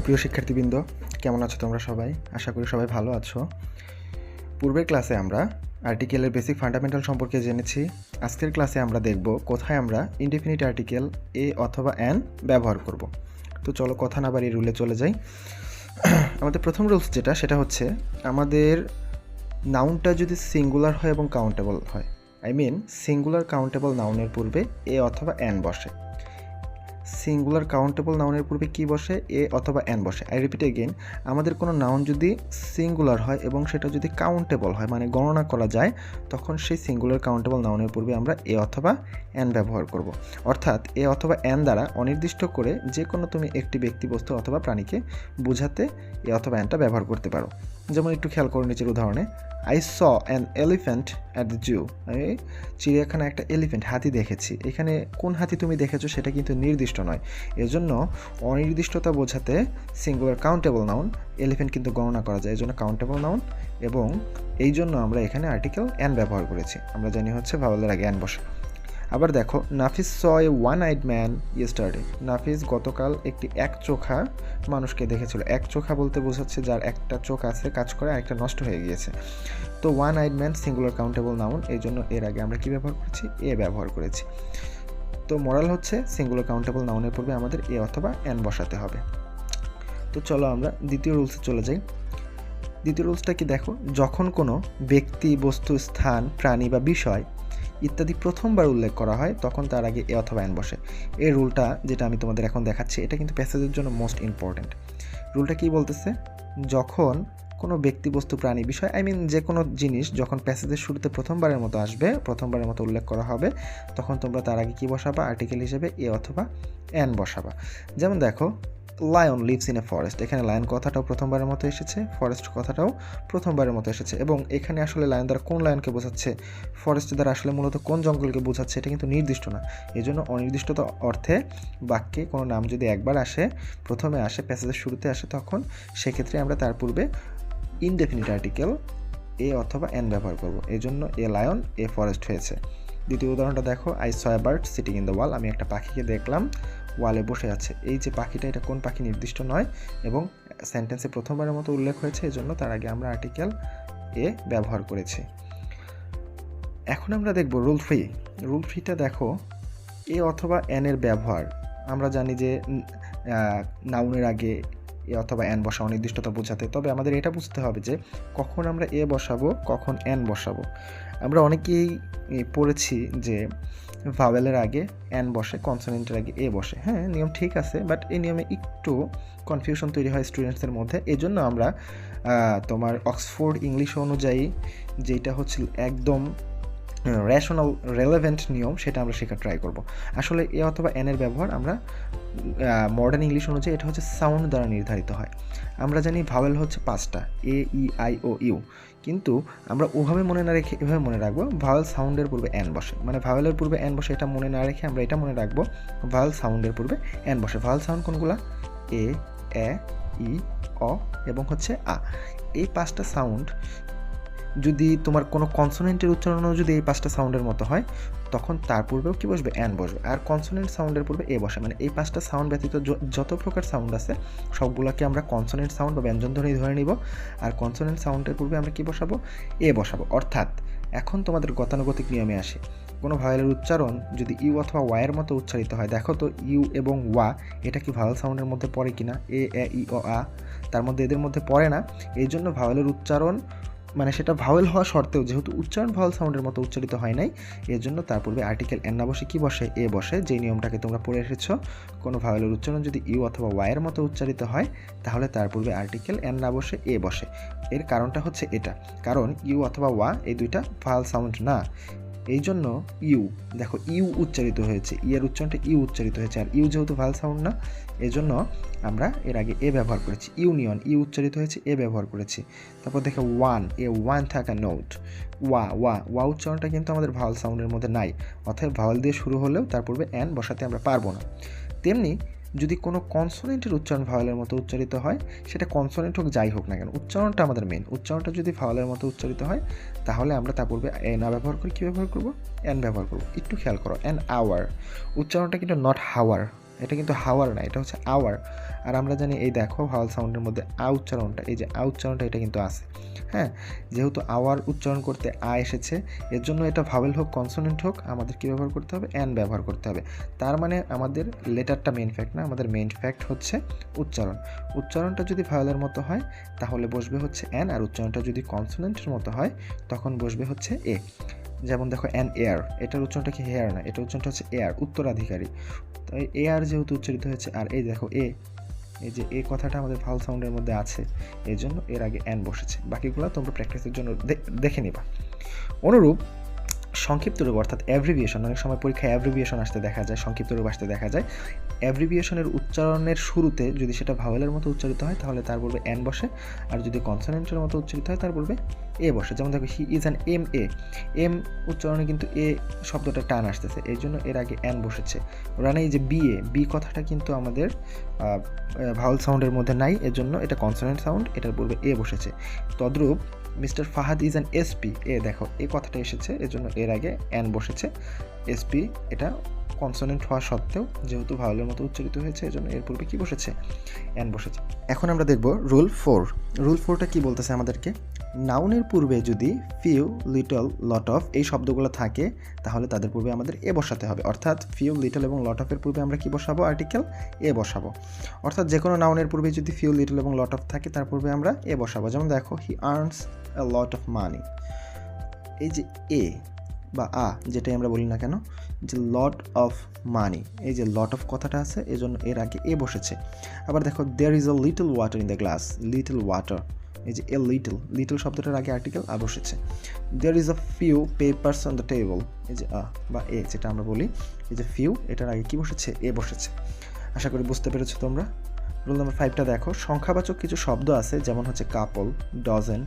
সুপ্রিয় শিক্ষার্থীবৃন্দ, কেমন আছো তোমরা সবাই? আশা করি সবাই ভালো আছো। পূর্বের ক্লাসে আমরা আর্টিকেলের বেসিক ফান্ডামেন্টাল সম্পর্কে জেনেছি। আজকের ক্লাসে আমরা দেখব কোথায় আমরা ইনডেফিনিট আর্টিকেল এ অথবা অ্যান ব্যবহার করব। তো চলো কথা না বাড়িয়ে রুলে চলে যাই। আমাদের প্রথম রুলস যেটা, সেটা হচ্ছে আমাদের নাউনটা যদি সিঙ্গুলার হয় এবং কাউন্টেবল হয়, সিঙ্গুলার কাউন্টেবল নাউনের পূর্বে এ অথবা অ্যান বসে। সিঙ্গুলার কাউন্টেবল নাউনের পূর্বে কি বসে? এ অথবা অ্যান বসে। আই রিপিট এগেইন, আমাদের কোনো নাউন যদি সিঙ্গুলার হয় এবং সেটা যদি কাউন্টেবল হয়, মানে গণনা করা যায়, তখন সেই সিঙ্গুলার কাউন্টেবল নাউনের পূর্বে আমরা এ অথবা অ্যান ব্যবহার করব। অর্থাৎ এ অথবা অ্যান দ্বারা অনির্দিষ্ট করে যে কোনো তুমি একটি ব্যক্তি, বস্তু অথবা প্রাণীকে বোঝাতে এ অথবা অ্যানটা ব্যবহার করতে পারো। যেমন একটু খেয়াল করো নিচের উদাহরণে, I saw an elephant at the zoo. আমি চিড়িয়াখানায় একটা এলিফ্যান্ট, হাতি দেখেছি। এখানে কোন হাতি তুমি দেখেছো সেটা কিন্তু নির্দিষ্ট নয়, এজন্য অনির্দিষ্টতা বোঝাতে সিঙ্গুলার কাউন্টেবল নাউন এলিফ্যান্ট কিন্তু গণনা করা যায়, এজন্য কাউন্টেবল নাউন, এবং এই জন্য আমরা এখানে আর্টিকেল অ্যান ব্যবহার করেছি। আমরা জানি হচ্ছে ভাওয়ালের আগে অ্যান বসে। আবার দেখো, নাফিস স এ ওয়ান আইড ম্যান ইয়েস্টারডে। নাফিস গতকাল একটি একচোখা মানুষকে দেখেছিল। একচোখা বলতে বোঝাচ্ছে যার একটা চোখ আছে, কাজ করে, আরেকটা নষ্ট হয়ে গিয়েছে। তো one eyed man singular countable noun, এই জন্য এর আগে আমরা কি ব্যবহার করেছি? এ ব্যবহার করেছি। তো মোরাল হচ্ছে সিঙ্গুলার কাউন্টেবল নাউনের পূর্বে আমাদের এ অথবা অ্যান বসাতে হবে। তো চলো আমরা দ্বিতীয় রুলসে চলে যাই। দ্বিতীয় রুলসটা কি দেখো, যখন কোনো ব্যক্তি, বস্তু, স্থান, প্রাণী বা বিষয় ইত্যাদি প্রথমবার উল্লেখ করা হয়, তখন তার আগে এ অথবা অ্যান বসে। এই রুলটা যেটা আমি তোমাদের এখন দেখাচ্ছি, এটা কিন্তু প্যাসেজের জন্য মোস্ট ইম্পর্ট্যান্ট। রুলটা কি বলতেছে? যখন কোনো ব্যক্তি, বস্তু, প্রাণী, বিষয়, যে কোনো জিনিস যখন প্যাসেজের শুরুতে প্রথমবারের মতো আসবে, প্রথমবারের মতো উল্লেখ করা হবে, তখন তোমরা তার আগে কি বসাবা? আর্টিকেল হিসেবে এ অথবা অ্যান বসাবা। যেমন দেখো, lion lives in a forest. এখানে লায়ন কথাটাও প্রথমবারের মতো এসেছে, ফরেস্ট কথাটাও প্রথমবারের মতো এসেছে, এবং এখানে আসলে লায়ন দ্বারা কোন লায়নকে বোঝাচ্ছে, ফরেস্ট দ্বারা আসলে মূলত কোন জঙ্গলকে বোঝাচ্ছে, এটা কিন্তু নির্দিষ্ট না। এই জন্য অনির্দিষ্টতা অর্থে বাক্যে কোনো নাম যদি একবার আসে, প্রথমে আসে, প্যাসেজের শুরুতে আসে, তখন সেক্ষেত্রে আমরা তার পূর্বে ইনডেফিনিট আর্টিকেল এ অথবা অ্যান ব্যবহার করব। এই জন্য এ লায়ন, এ ফরেস্ট হয়েছে। দ্বিতীয় উদাহরণটা দেখো, I saw a bird sitting in the wall. আমি একটা পাখিকে দেখলাম ওয়ালে বসে আছে। এই যে পাখিটা, এটা কোন পাখি নির্দিষ্ট নয়, এবং সেন্টেন্সে প্রথমবারের মতো উল্লেখ হয়েছে, এই জন্য তার আগে আমরা আর্টিকেল এ ব্যবহার করেছি। এখন আমরা দেখব রুল 3। রুল 3টা দেখো, এ অথবা অ্যানের ব্যবহার। আমরা জানি যে নাউনের আগে এ অথবা অ্যান বসা অনির্দিষ্টতা বোঝাতে, তবে আমাদের এটা বুঝতে হবে যে কখন আমরা এ বসাবো, কখন অ্যান বসাবো। আমরা অনেকেই পড়েছি যে ভাওয়েলের আগে অ্যান বসে, কনসোনেন্টের আগে এ বসে। হ্যাঁ, নিয়ম ঠিক আছে, বাট এই নিয়মে একটু কনফিউশন তৈরি হয় স্টুডেন্টসদের মধ্যে। এই জন্য আমরা তোমার অক্সফোর্ড ইংলিশ অনুযায়ী, যেটা হচ্ছে একদম রেশনাল রেলেভেন্ট নিয়ম, সেটা আমরা শেখার ট্রাই করব। আসলে এ অথবা অ্যানের ব্যবহার আমরা মডার্ন ইংলিশ অনুযায়ী এটা হচ্ছে সাউন্ড দ্বারা নির্ধারিত হয়। আমরা জানি ভাওয়েল হচ্ছে 5টা, এ, ই, আই, ও, ইউ, কিন্তু আমরা ওভাবে মনে না রেখে এভাবে মনে রাখবো, ভাওয়েল সাউন্ডের পূর্বে অ্যান বসে, মানে ভাওয়েলের পূর্বে অ্যান বসে, এটা মনে না রেখে আমরা এটা মনে রাখবো, ভাওয়েল সাউন্ডের পূর্বে অ্যান বসে। ভাওয়েল সাউন্ড কোনগুলা? এ, ই, অ এবং হচ্ছে আ। এই 5টা সাউন্ড যদি তোমার কোনো কনসোনেন্টের উচ্চারণও যদি এই 5টা সাউন্ডের মতো হয়, তখন তার পূর্বেও কি বসবে? অ্যান বসবে। আর কনসোনেন্ট সাউন্ডের পূর্বে এ বসে। মানে এই 5টা সাউন্ড ব্যতীত যত প্রকার সাউন্ড আছে, সবগুলোকে আমরা কনসোনেন্ট সাউন্ড বা ব্যঞ্জন ধ্বনি ধরে নিব, আর কনসোনেন্ট সাউন্ডের পূর্বে আমরা কি বসাবো? এ বসাবো। অর্থাৎ এখন তোমাদের গতানুগতিক নিয়মে আসে, কোনো ভাওয়েলের উচ্চারণ যদি ইউ অথবা ওয়াইয়ের মতো উচ্চারিত হয়, দেখো তো ইউ এবং ওয়া এটা কি ভাওয়েল সাউন্ডের মধ্যে পড়ে কিনা? এ, ই, ও, আ তার মধ্যে এদের মধ্যে পড়ে না। এই জন্য ভাওয়েলের উচ্চারণ, মানে সেটা ভাওয়েল হওয়া সত্ত্বেও যেহেতু উচ্চারণ ভাওয়েল সাউন্ডের মতো উচ্চারিত হয় নাই, এর জন্য তার পূর্বে আর্টিকেল অ্যান না বসে কি বসে? এ বসে। যে নিয়মটাকে তোমরা পড়ে এসেছো, কোনো ভাওয়েলের উচ্চারণ যদি ইউ অথবা ওয়াইয়ের মতো উচ্চারিত হয়, তাহলে তার পূর্বে আর্টিকেল অ্যান না বসে এ বসে। এর কারণটা হচ্ছে এটা, কারণ ইউ অথবা ওয়া এই দুইটা ভাওয়েল সাউন্ড না। এই জন্য ইউ, দেখো ইউ উচ্চারিত হয়েছে, এর উচ্চারণটা ইউ উচ্চারিত হয়েছে, আর ইউ যেহেতু ভাওয়েল সাউন্ড না, এই জন্য আমরা এর আগে এ ব্যবহার করেছি। ইউনিয়ন, ইউ উচ্চারিত হয়েছে, এ ব্যবহার করেছি। তারপর দেখো ওয়ান, এ ওয়ান থাকা নোট। ওয়া উচ্চারণটা কিন্তু আমাদের ভাওয়েল সাউন্ডের মধ্যে নাই, অর্থাৎ ভাওয়েল দিয়ে শুরু হলেও তার পূর্বে অ্যান বসাতে আমরা পারবো না। তেমনি যদি কোনো কনসোনেন্টের উচ্চারণ ভাওয়েলের মতো উচ্চারিত হয়, সেটা কনসোনেন্ট হোক যাই হোক না কেন, উচ্চারণটা আমাদের মেন। উচ্চারণটা যদি ভাওয়েলের মতো উচ্চারিত হয়, তাহলে আমরা তার পূর্বে এ না ব্যবহার করি, কী ব্যবহার করবো? অ্যান ব্যবহার করবো। একটু খেয়াল করো, অ্যান আওয়ার উচ্চারণটা কিন্তু নট হাওয়ার, এটা কিন্তু হাওয়ার না, এটা হচ্ছে আওয়ার। আর আমরা জানি এই দেখো ভাওয়াল সাউন্ডের মধ্যে আ উচ্চারণটা, এই যে আ উচ্চারণটা এটা কিন্তু আছে। হ্যাঁ, যেহেতু আওয়ার উচ্চারণ করতে আ এসেছে, এর জন্য এটা ভাওয়েল হোক কনসোনেন্ট হোক আমাদের কী ব্যবহার করতে হবে, অ্যান ব্যবহার করতে হবে। তার মানে আমাদের লেটারটা মেইন ফ্যাক্ট না, আমাদের মেইন ফ্যাক্ট হচ্ছে উচ্চারণ। উচ্চারণটা যদি ভাওয়েলের মতো হয় তাহলে বসবে হচ্ছে অ্যান, আর উচ্চারণটা যদি কনসোনেন্টের মতো হয় তখন বসবে হচ্ছে এ। যেমন দেখো অ্যান এয়ার, এটার উচ্চারণটা কি হেয়ার না, এটার উচ্চারণটা হচ্ছে এয়ার, উত্তরাধিকারী। তো এয়ার যেহেতু উচ্চারিত হয়েছে, আর এই দেখো এই যে এ কথাটা আমাদের ভাওয়াল সাউন্ডের মধ্যে আছে, এই জন্য এর আগে অ্যান বসেছে। বাকিগুলো তোমরা প্র্যাকটিসের জন্য দেখে নিবা। অনুরূপ সংক্ষিপ্ত রূপ অর্থাৎ অ্যাব্রিভিয়েশন, অনেক সময় পরীক্ষায় অ্যাব্রিভিয়েশন আসতে দেখা যায়, সংক্ষিপ্ত রূপ আসতে দেখা যায়। অ্যাব্রিভিয়েশনের উচ্চারণের শুরুতে যদি সেটা ভাওয়েলের মতো উচ্চারিত হয় তাহলে তার পূর্বে অ্যান বসে, আর যদি কনসোনেন্টের মতো উচ্চারিত হয় তার পূর্বে এ বসে। যেমন দেখো he is an M A, M উচ্চারণে কিন্তু এ শব্দটা টান আসতেছে, এই জন্য এর আগে অ্যান বসেছে। রানা এই যে বি কথাটা কিন্তু আমাদের ভাওয়াল সাউন্ডের মধ্যে নাই, এর জন্য এটা কনসোনেন্ট সাউন্ড, এটার পূর্বে এ বসেছে। তদ্রূপ mister Fahad is an SP, এ দেখো এই কথাটা এসেছে, এর জন্য এর আগে অ্যান বসেছে। এসপি এটা কনসোনেন্ট হওয়া সত্ত্বেও যেহেতু ভাওয়েলের মতো উচ্চারিত হয়েছে এজন্য এর পূর্বে কি বসেছে, অ্যান বসেছে। এখন আমরা দেখব রুল 4। রুল 4টা কি বলতেছে আমাদেরকে, নাউনের পূর্বে যদি ফিউ, লিটল, লট অফ এই শব্দগুলো থাকে তাহলে তাদের পূর্বে আমাদের এ বসাতে হবে। অর্থাৎ ফিউ, লিটল এবং লট অফের পূর্বে আমরা কি বসাবো, আর্টিকেল এ বসাবো। অর্থাৎ যে কোনো নাউনের পূর্বে যদি ফিউ, লিটল এবং লট অফ থাকে তার পূর্বে আমরা এ বসাবো। যেমন দেখো হি earns a lot of money, এই যে এ বা আ যেটাই আমরা বলি না কেন, যে লট অফ মানি, এই যে লট অফ কথাটা আছে এজন্য এর আগে এ বসেছে। আবার দেখো there is a little water in the glass, little water, এই যে এ লিটল শব্দটার আগে আর্টিকেল আ বসেছে। There is a few papers on the table, এই যে আ বা এ যেটা আমরা বলি, এই যে ফিউ এটার আগে কি বসেছে, এ বসেছে। আশা করি বুঝতে পেরেছো তোমরা। রুল নাম্বার 5টা দেখো, সংখ্যাবাচক কিছু শব্দ আছে যেমন হচ্ছে কাপল, ডজন,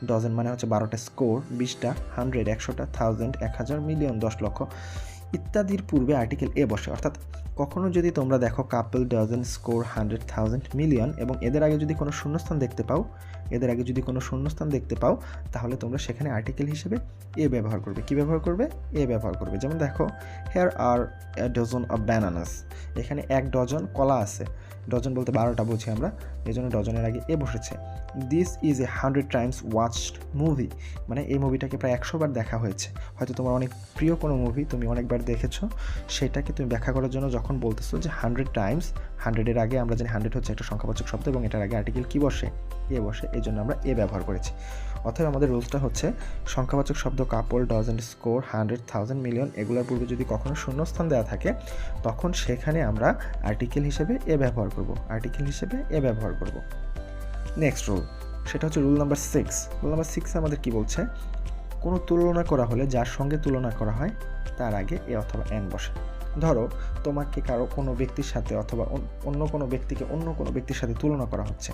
ডজন মানে হচ্ছে 12টা, স্কোর 20টা, 100 100টা, 1000 1000, মিলিয়ন 10 লক্ষ ইত্যাদির পূর্বে আর্টিকেল এ বসে। অর্থাৎ কখনো যদি তোমরা দেখো কাপল, ডজন, স্কোর, 100 1000, মিলিয়ন এবং এদের আগে যদি কোনো শূন্যস্থান দেখতে পাও তাহলে তোমরা সেখানে আর্টিকেল হিসেবে এ ব্যবহার করবে। কি ব্যবহার করবে, এ ব্যবহার করবে। যেমন দেখো here are a dozen of bananas, এখানে 1 ডজন কলা আছে, ডজন বলতে 12টা বুঝি আমরা, এই জন্য ডজনের আগে এ বসেছে। This is a 100 Times watched movie, মানে এই মুভিটাকে প্রায় 100 বার দেখা হয়েছে। হয়তো তোমার অনেক প্রিয় কোনো মুভি তুমি অনেকবার দেখেছো, সেটাকে তুমি ব্যাখ্যা করার জন্য যখন বলতেছো যে 100 টাইমস, 100-এর আগে আমরা জানি 100 হচ্ছে একটা সংখ্যাবাচক শব্দ এবং এটার আগে আর্টিকেল কি বসে, এ বসে, এই জন্য আমরা এ ব্যবহার করেছি। অতএব আমাদের রুলসটা হচ্ছে সংখ্যাবাচক শব্দ কাপল, ডজন, স্কোর, 100 1000, মিলিয়ন এগুলোর পূর্বে যদি কখনো শূন্যস্থান দেওয়া থাকে তখন সেখানে আমরা আর্টিকেল হিসেবে এ ব্যবহার করব, নেক্সট রুল, সেটা হচ্ছে রুল নাম্বার 6। রুল নাম্বার 6 আমাদের কি বলছে, কোনো তুলনা করা হলে যার সঙ্গে তুলনা করা হয় তার আগে এ অথবা অ্যান বসে। ধরো তোমাকে কারো কোনো ব্যক্তির সাথে অথবা অন্য কোনো ব্যক্তিকে অন্য কোনো ব্যক্তির সাথে তুলনা করা হচ্ছে,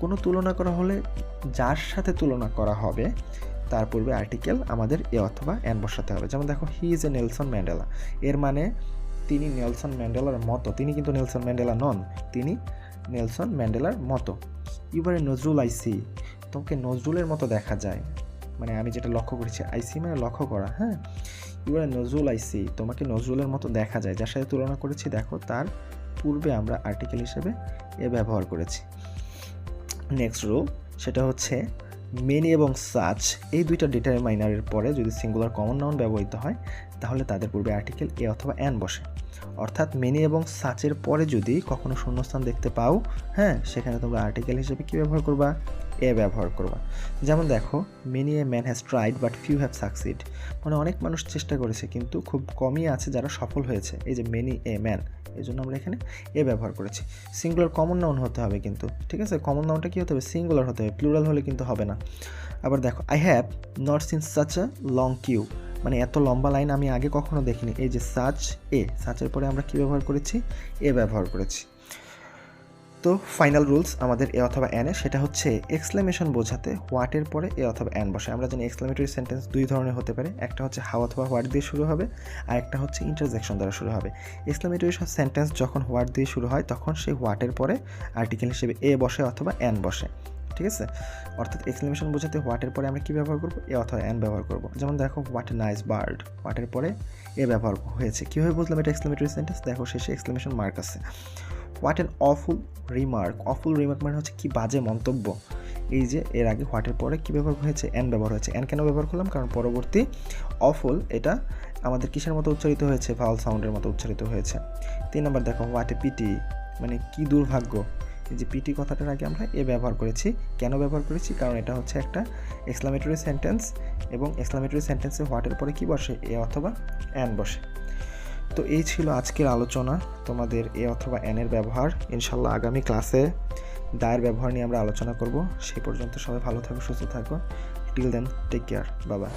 কোনো তুলনা করা হলে যার সাথে তুলনা করা হবে তার পূর্বে আর্টিকেল আমাদের এ অথবা অ্যান বসাতে হবে। যেমন দেখো he is a Nelson Mandela, এর মানে তিনি নেলসন ম্যান্ডেলার মতো, তিনি কিন্তু নেলসন ম্যান্ডেলা নন, তিনি নেলসন ম্যান্ডেলার মতো। You are a Nazrul I see, তোমাকে নজরুলের মতো দেখা যায়, মানে আমি যেটা লক্ষ্য করেছি, আইসি মানে লক্ষ্য করা, হ্যাঁ, ইউ আর নজরুল আইসি, তোমাকে নজরুলের মতো দেখা যায়, যার সাথে তুলনা করেছি দেখো তার পূর্বে আমরা আর্টিকেল হিসেবে এ ব্যবহার করেছি। নেক্সট রুল, সেটা হচ্ছে মেনি এবং সাচ এই দুইটা ডিটারমাইনারের পরে যদি সিঙ্গুলার কমন নাউন ব্যবহৃত হয় তাহলে তাদের পূর্বে আর্টিকেল এ অথবা অ্যান বসে। অর্থাৎ মেনি এবং সাচের পরে যদি কখনো শূন্যস্থান দেখতে পাও, হ্যাঁ, সেখানে তোমরা আর্টিকেল হিসেবে কি ব্যবহার করবা, এ ব্যবহার করবা। যেমন দেখো many a man has tried but few have succeed, মানে অনেক মানুষ চেষ্টা করেছে কিন্তু খুব কমই আছে যারা সফল হয়েছে, এই যে মেনি এ ম্যান, এই জন্য আমরা এখানে এ ব্যবহার করেছি। সিঙ্গুলার কমন নাউন হতে হবে কিন্তু, ঠিক আছে, কমন নাউনটা কী হতে হবে, সিঙ্গুলার হতে হবে, প্লুরাল হলে কিন্তু হবে না। আবার দেখো I have not seen such a long queue, মানে এত লম্বা লাইন আমি আগে কখনো দেখিনি, এই যে সাচ, এ সাচের পরে আমরা কি ব্যবহার করেছি, এ ব্যবহার করেছি। তো ফাইনাল রুলস আমাদের এ অথবা অ্যানে, সেটা হচ্ছে এক্সক্লেমেশন বোঝাতে হোয়াটের পরে এ অথবা অ্যান বসে। আমরা জানি এক্সক্লেমেটরি সেন্টেন্স দুই ধরনের হতে পারে, একটা হচ্ছে হাউ অথবা হোয়াট দিয়ে শুরু হবে, আর একটা হচ্ছে ইন্টারজেকশন দ্বারা শুরু হবে। এক্সক্লেমেটরি সেন্টেন্স যখন হোয়াট দিয়ে শুরু হয় তখন সেই হোয়াটের পরে আর্টিকেল হিসেবে এ বসে অথবা অ্যান বসে, ঠিক আছে। অর্থাৎ এক্সক্লেমেশন বোঝাতে হোয়াটের পরে আমরা কী ব্যবহার করবো, এ অথবা অ্যান ব্যবহার করবো। যেমন দেখো হোয়াট এ নাইস বার্ড, হোয়াটের পরে এ ব্যবহার হয়েছে। কীভাবে বুঝলাম এটা এক্সক্লেমেটরি সেন্টেন্স, দেখো শেষে এক্সক্লেমেশন মার্ক আছে। What an awful remark, awful remark মানে হচ্ছে কি বাজে মন্তব্য। এই যে এর আগে হোয়াটের পরে কী ব্যবহার হয়েছে, অ্যান ব্যবহার হয়েছে। অ্যান কেন ব্যবহার করলাম, কারণ পরবর্তী অফুল এটা আমাদের কিসের মতো উচ্চারিত হয়েছে, ভাওয়াল সাউন্ডের মতো উচ্চারিত হয়েছে। 3 নম্বর দেখো হোয়াট এ পিটি, মানে কি দুর্ভাগ্য। এই যে পিটি কথাটার আগে আমরা এ ব্যবহার করেছি। কেন ব্যবহার করেছি, কারণ এটা হচ্ছে একটা এক্সক্লামেটরি সেন্টেন্স এবং এক্সক্লামেটরি সেন্টেন্সে হোয়াটের পরে কি বসে, এ অথবা অ্যান বসে। তো এই ছিল আজকের আলোচনা, তোমাদের এ অথবা অ্যানের ব্যবহার। ইনশাল্লাহ আগামী ক্লাসে দায়ের ব্যবহার নিয়ে আমরা আলোচনা করব। সেই পর্যন্ত সবাই ভালো থাকো, সুস্থ থাকো। Till then take care, bye by.